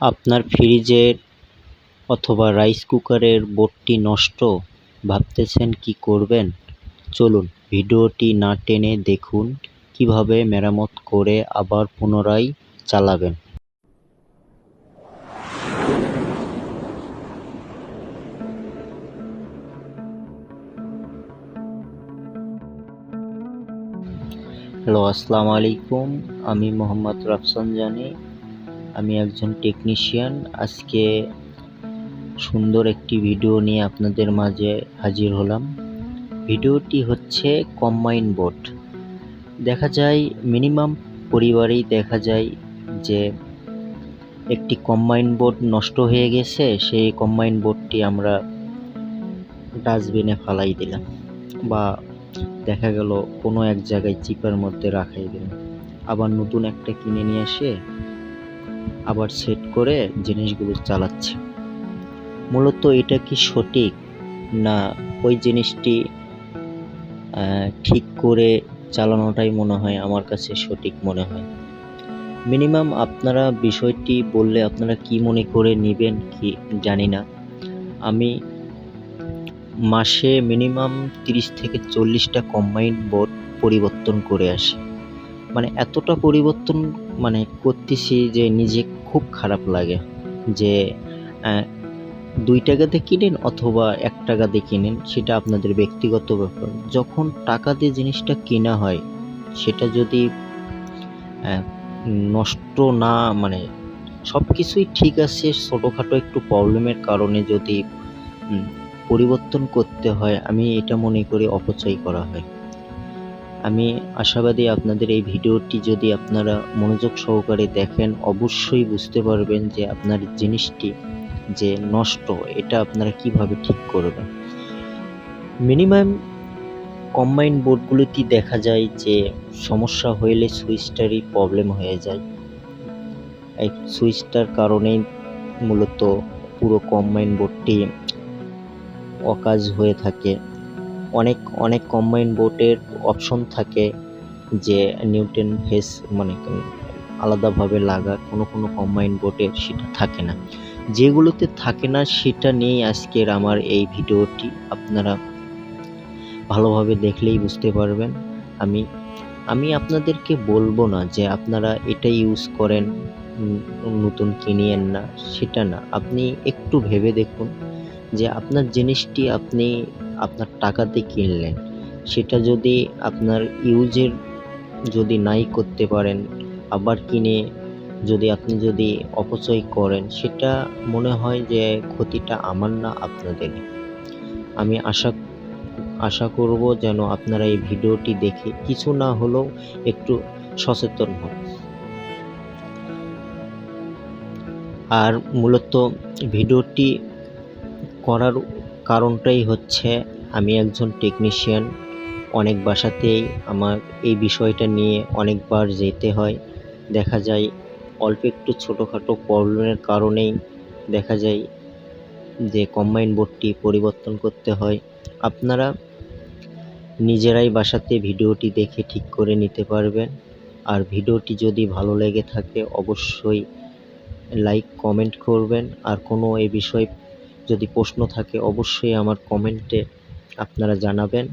আপনার ফ্রিজের অথবা রাইস কুকারের বোর্ডটি নষ্ট, ভাবতেছেন কি করবেন? চলুন ভিডিওটি না টেনে দেখুন কিভাবে মেরামত করে আবার পুনরায় চালাবেন। হ্যালো, আসসালামু আলাইকুম। আমি মোহাম্মদ রাফসান জানি। আমি একজন টেকনিশিয়ান। আজকে সুন্দর একটি ভিডিও নিয়ে আপনাদের মাঝে হাজির হলাম। ভিডিওটি হচ্ছে কম্বাইন বোর্ড। দেখা যায় মিনিমাম পরিবারেই দেখা যায় যে একটি কম্বাইন বোর্ড নষ্ট হয়ে গেছে, সেই কম্বাইন বোর্ডটি আমরা ডাস্টবিনে ফালাই দিলাম বা দেখা গেল কোনো এক জায়গায় চিপার মধ্যে রাখাই দিলাম, আবার নতুন একটা কিনে নিয়ে এসে আবার সেট করে জিনিসগুলো চালাচ্ছে। মূলত এটা কি সঠিক, না ওই জিনিসটি ঠিক করে চালানোটাই মনে হয় আমার কাছে সঠিক মনে হয়। মিনিমাম আপনারা বিষয়টি বললে আপনারা কি মনে করে নেবেন কি জানি না। আমি মাসে মিনিমাম 30 থেকে 40টা কম্বাইন্ড বোর্ড পরিবর্তন করে আসি। মানে এতটা পরিবর্তন করতেছি যে নিজে খুব খারাপ লাগে যে 2 টাকাতে কিনেন অথবা 1 টাকাতে কিনেন, সেটা আপনাদের ব্যক্তিগত ব্যাপার। যখন টাকা দিয়ে জিনিসটা কেনা হয় সেটা যদি নষ্ট না সব কিছুই ঠিক আছে, ছোটোখাটো একটু প্রবলেমের কারণে যদি পরিবর্তন করতে হয়, আমি এটা মনে করি অপচয় করা হয়। আমি আশাবাদী আপনাদের এই ভিডিওটি যদি আপনারা মনোযোগ সহকারে দেখেন, অবশ্যই বুঝতে পারবেন যে আপনার জিনিসটি যে নষ্ট, এটা আপনারা কিভাবে ঠিক করবেন। মিনিমাম কম্বাইন বোর্ডগুলোতে দেখা যায় যে সমস্যা হইলে সুইচটারই প্রবলেম হয়ে যায়। এই সুইচটার কারণেই মূলত পুরো কম্বাইন বোর্ডটি অকাজ হয়ে থাকে। অনেক কম্বাইন বোর্ডের অপশন থাকে যে নিউট্রাল ফেস আলাদাভাবে লাগা, কোনো কম্বাইন বোর্ডের সেটা থাকে না। যেগুলোতে থাকে না সেটা নিয়েই আজকের আমার এই ভিডিওটি। আপনারা ভালোভাবে দেখলেই বুঝতে পারবেন। আমি আপনাদেরকে বলবো না যে আপনারা এটা ইউজ করেন, নতুন কিনিয়েন না, সেটা না। আপনি একটু ভেবে দেখুন যে আপনার জিনিসটি আপনি আপনার টাকাতে কিনলেন, সেটা যদি আপনার ইউজের যদি নাই করতে পারেন, আবার কিনে আপনি যদি অপচয় করেন, সেটা মনে হয় যে ক্ষতিটা আমার না আপনাদের। আমি আশা করব যেন আপনারা এই ভিডিওটি দেখে কিছু না হলেও একটু সচেতন হন। আর মূলত ভিডিওটি করার কারণটাই হচ্ছে আমি একজন টেকনিশিয়ান। অনেক বাসাতেই আমার এই বিষয়টা নিয়ে অনেকবার যেতে হয়। দেখা যায় অল্প একটু ছোটোখাটো প্রবলেমের কারণেই দেখা যায় যে কম্বাইন বোর্ডটি পরিবর্তন করতে হয়। আপনারা নিজেরাই বাসাতে ভিডিওটি দেখে ঠিক করে নিতে পারবেন। আর ভিডিওটি যদি ভালো লেগে থাকে অবশ্যই লাইক কমেন্ট করবেন। আর কোনো এ বিষয়ে যদি প্রশ্ন থাকে অবশ্যই আমার কমেন্টে আপনারা জানাবেন।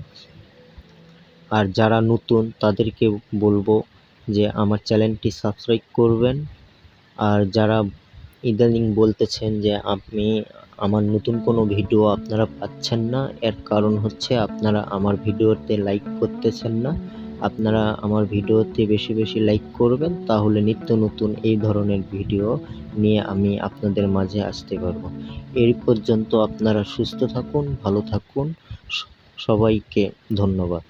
আর যারা নতুন তাদেরকে বলবো যে আমার চ্যানেলটি সাবস্ক্রাইব করবেন। আর যারা ইদানিং বলতেছেন যে আমার নতুন কোনো ভিডিও আপনারা পাচ্ছেন না, এর কারণ হচ্ছে আপনারা আমার ভিডিওতে লাইক করতেছেন না। আপনারা আমার ভিডিওতে বেশি লাইক করবেন, তাহলে নিত্য নতুন এই ধরনের ভিডিও নিয়ে আমি আপনাদের মাঝে আসতে পারবো। এই পর্যন্ত আপনারা সুস্থ থাকুন, ভালো থাকুন। সবাইকে ধন্যবাদ।